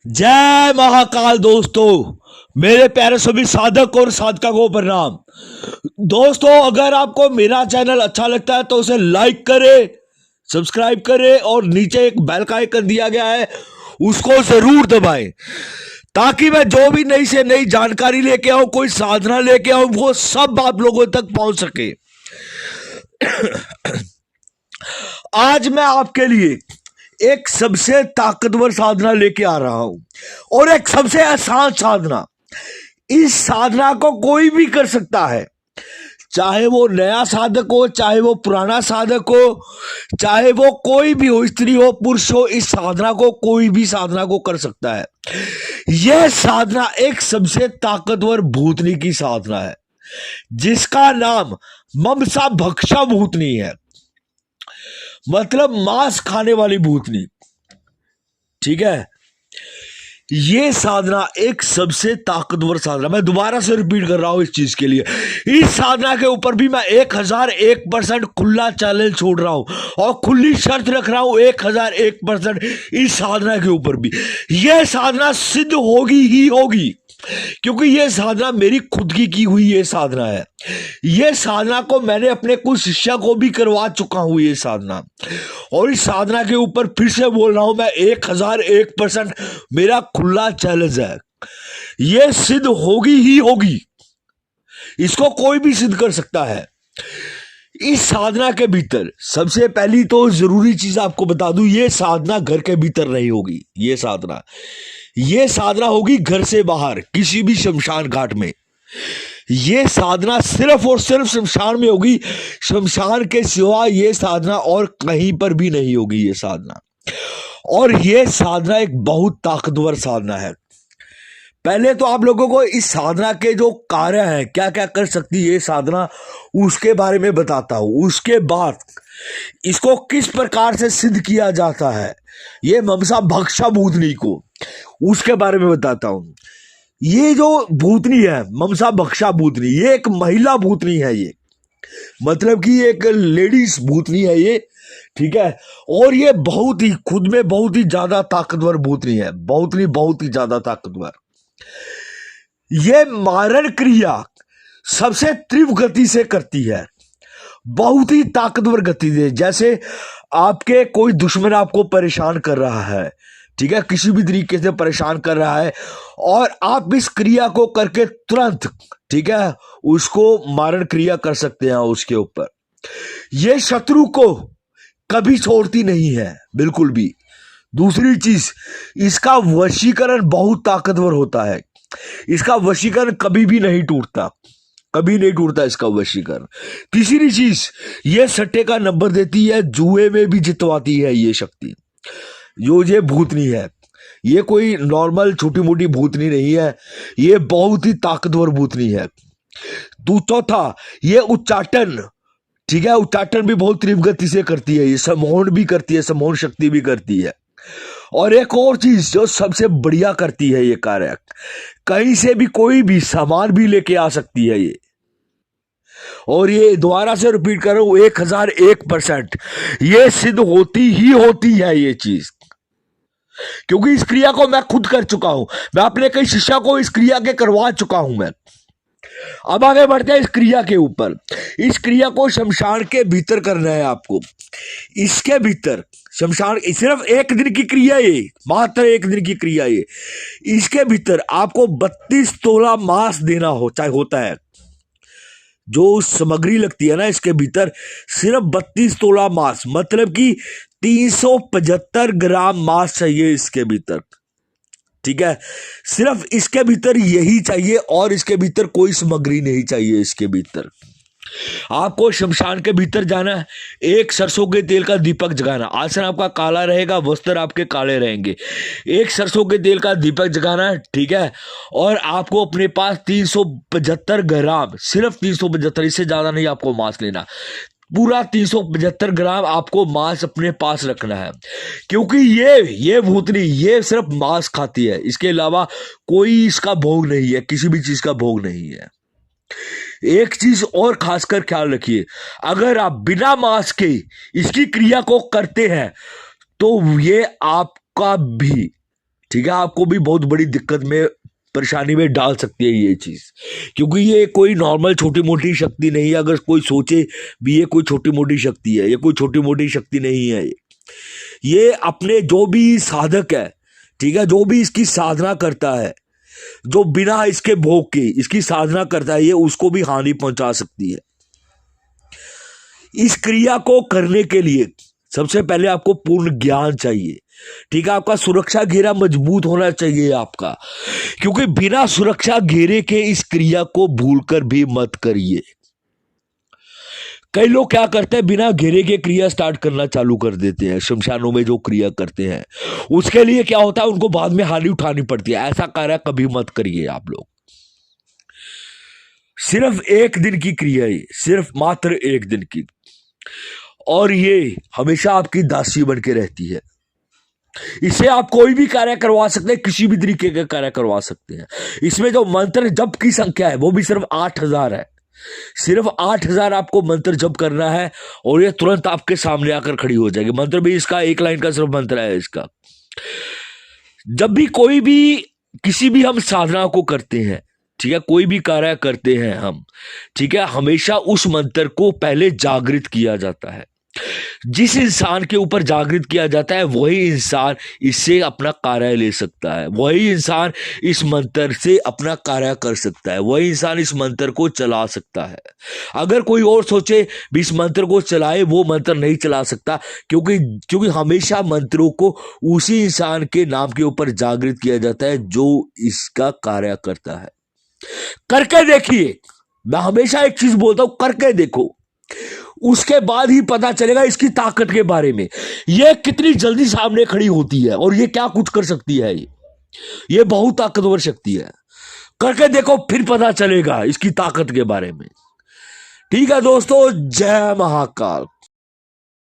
जय महाकाल दोस्तों, मेरे प्यारे सभी साधक और साधका को प्रणाम। दोस्तों, अगर आपको मेरा चैनल अच्छा लगता है तो उसे लाइक करें, सब्सक्राइब करें और नीचे एक बेल का आइकन दिया गया है उसको जरूर दबाएं, ताकि मैं जो भी नई से नई जानकारी लेके आऊं, कोई साधना लेके आऊं, वो सब आप लोगों तक पहुंच सके। आज मैं आपके लिए एक सबसे ताकतवर साधना लेके आ रहा हूं और एक सबसे आसान साधना। इस साधना को कोई भी कर सकता है, चाहे वो नया साधक हो, चाहे वो पुराना साधक हो, चाहे वो कोई भी हो, स्त्री हो पुरुष हो, इस साधना को कोई भी साधना को कर सकता है। यह साधना एक सबसे ताकतवर भूतनी की साधना है जिसका नाम ममसा भक्षा भूतनी है, मतलब मांस खाने वाली भूतनी। ठीक है, ये साधना एक सबसे ताकतवर साधना, मैं दोबारा से रिपीट कर रहा हूं इस चीज के लिए। इस साधना के ऊपर भी मैं 1001% खुला चैलेंज छोड़ रहा हूं और खुली शर्त रख रहा हूं 1001% इस साधना के ऊपर भी। यह साधना सिद्ध होगी ही होगी, क्योंकि यह साधना मेरी खुद की हुई ये साधना है। यह साधना को मैंने अपने कुछ शिष्य को भी करवा चुका हूं ये साधना, और इस साधना के ऊपर फिर से बोल रहा हूं मैं 1001% मेरा खुला चैलेंज है। यह सिद्ध होगी ही होगी, इसको कोई भी सिद्ध कर सकता है। इस साधना के भीतर सबसे पहली तो जरूरी चीज आपको बता दूं, यह साधना घर के भीतर नहीं होगी। यह साधना होगी घर से बाहर किसी भी शमशान घाट में। यह साधना सिर्फ और सिर्फ शमशान में होगी, शमशान के सिवा यह साधना और कहीं पर भी नहीं होगी यह साधना। और यह साधना एक बहुत ताकतवर साधना है। पहले तो आप लोगों को इस साधना के जो कार्य हैं, क्या क्या कर सकती है ये साधना, उसके बारे में बताता हूं। उसके बाद इसको किस प्रकार से सिद्ध किया जाता है, ये ममसा भक्षा भूतनी को, उसके बारे में बताता हूं। ये जो भूतनी है ममसा भक्षा भूतनी, ये एक महिला भूतनी है। ये मतलब कि एक लेडीज भूतनी है ये। ठीक है, और ये बहुत ही खुद में बहुत ही ज्यादा ताकतवर भूतनी है, बहुत ही ज्यादा ताकतवर। ये मारण क्रिया सबसे तीव्र गति से करती है, बहुत ही ताकतवर गति से। जैसे आपके कोई दुश्मन आपको परेशान कर रहा है, ठीक है, किसी भी तरीके से परेशान कर रहा है, और आप इस क्रिया को करके तुरंत, ठीक है, उसको मारण क्रिया कर सकते हैं उसके ऊपर। ये शत्रु को कभी छोड़ती नहीं है, बिल्कुल भी। दूसरी चीज, इसका वशीकरण बहुत ताकतवर होता है। इसका वशीकरण कभी भी नहीं टूटता, कभी नहीं टूटता इसका वशीकरण। तीसरी चीज, ये सट्टे का नंबर देती है, जुए में भी जितवाती है ये शक्ति। जो ये भूतनी है, ये कोई नॉर्मल छोटी मोटी भूतनी नहीं है, ये बहुत ही ताकतवर भूतनी है। चौथा, ये उच्चाटन, ठीक है, उच्चाटन भी बहुत तीव्र गति से करती है, ये समोहन भी करती है, समोहन शक्ति भी करती है। और एक और चीज जो सबसे बढ़िया करती है ये कार्य, कहीं से भी कोई भी सामान भी लेके आ सकती है ये। और ये दोबारा से रिपीट कर रहा हूं, 1001% ये सिद्ध होती ही होती है ये चीज, क्योंकि इस क्रिया को मैं खुद कर चुका हूं। मैं अपने कई शिष्य को इस क्रिया के करवा चुका हूं मैं। अब आगे बढ़ते हैं इस क्रिया के ऊपर। इस क्रिया को शमशान के भीतर करना है आपको। इसके भीतर शमशान, सिर्फ एक दिन की क्रिया ये, मात्र एक दिन की क्रिया ये। इसके भीतर आपको 32 तोला मांस देना होता है। जो सामग्री लगती है ना इसके भीतर, सिर्फ 32 तोला मांस, मतलब कि 375 ग्राम मांस चाहिए इसके भीतर। ठीक है, सिर्फ इसके भीतर यही चाहिए और इसके भीतर कोई सामग्री नहीं चाहिए। इसके भीतर आपको शमशान के भीतर जाना है, एक सरसों के तेल का दीपक जगाना, आसन आपका काला रहेगा, वस्त्र आपके काले रहेंगे। एक सरसों के तेल का दीपक जगाना है, ठीक है, और आपको अपने पास 375 ग्राम, सिर्फ 375, इससे ज्यादा नहीं आपको मांस लेना, पूरा 375 ग्राम आपको मांस अपने पास रखना है। क्योंकि ये भूतनी ये सिर्फ मांस खाती है, इसके अलावा कोई इसका भोग नहीं है, किसी भी चीज का भोग नहीं है। एक चीज और खासकर ख्याल रखिए, अगर आप बिना मांस के इसकी क्रिया को करते हैं तो ये आपका भी, ठीक है, आपको भी बहुत बड़ी दिक्कत में, परेशानी में डाल सकती है ये चीज, क्योंकि ये कोई नॉर्मल छोटी मोटी शक्ति नहीं है। अगर कोई सोचे भी ये कोई छोटी मोटी शक्ति है, ये कोई छोटी मोटी शक्ति नहीं है। ये अपने जो भी साधक है, ठीक है, जो भी इसकी साधना करता है, जो बिना इसके भोग के इसकी साधना करता है, ये उसको भी हानि पहुंचा सकती है। इस क्रिया को करने के लिए सबसे पहले आपको पूर्ण ज्ञान चाहिए, ठीक है। आपका सुरक्षा घेरा मजबूत होना चाहिए आपका, क्योंकि बिना सुरक्षा घेरे के इस क्रिया को भूलकर भी मत करिए। कई लोग क्या करते हैं, बिना घेरे के क्रिया स्टार्ट करना चालू कर देते हैं। शमशानों में जो क्रिया करते हैं उसके लिए क्या होता है, उनको बाद में हानि उठानी पड़ती है। ऐसा कार्य कभी मत करिए आप लोग। सिर्फ एक दिन की क्रिया है, सिर्फ मात्र एक दिन की, और ये हमेशा आपकी दासी बन के रहती है। इससे आप कोई भी कार्य करवा सकते हैं, किसी भी तरीके का कार्य करवा सकते हैं। इसमें जो मंत्र जप की संख्या है वो भी सिर्फ 8000 है। सिर्फ 8000 आपको मंत्र जप करना है और ये तुरंत आपके सामने आकर खड़ी हो जाएगी। मंत्र भी इसका 1 लाइन का सिर्फ मंत्र है इसका। जब भी कोई भी किसी भी हम साधना को करते हैं, ठीक है, कोई भी कार्य करते हैं हम, ठीक है, हमेशा उस मंत्र को पहले जागृत किया जाता है। जिस इंसान के ऊपर जागृत किया जाता है वही इंसान इससे अपना कार्य ले सकता है, वही इंसान इस मंत्र से अपना कार्य कर सकता है, वही इंसान इस मंत्र को चला सकता है। अगर कोई और सोचे भी इस मंत्र को चलाए, वो मंत्र नहीं चला सकता, क्योंकि हमेशा मंत्रों को उसी इंसान के नाम के ऊपर जागृत किया जाता है जो इसका कार्य करता है। करके देखिए, मैं हमेशा एक चीज बोलता हूं, करके देखो, उसके बाद ही पता चलेगा इसकी ताकत के बारे में। यह कितनी जल्दी सामने खड़ी होती है और ये क्या कुछ कर सकती है। ये बहुत ताकतवर शक्ति है। करके देखो, फिर पता चलेगा इसकी ताकत के बारे में। ठीक है दोस्तों, जय महाकाल।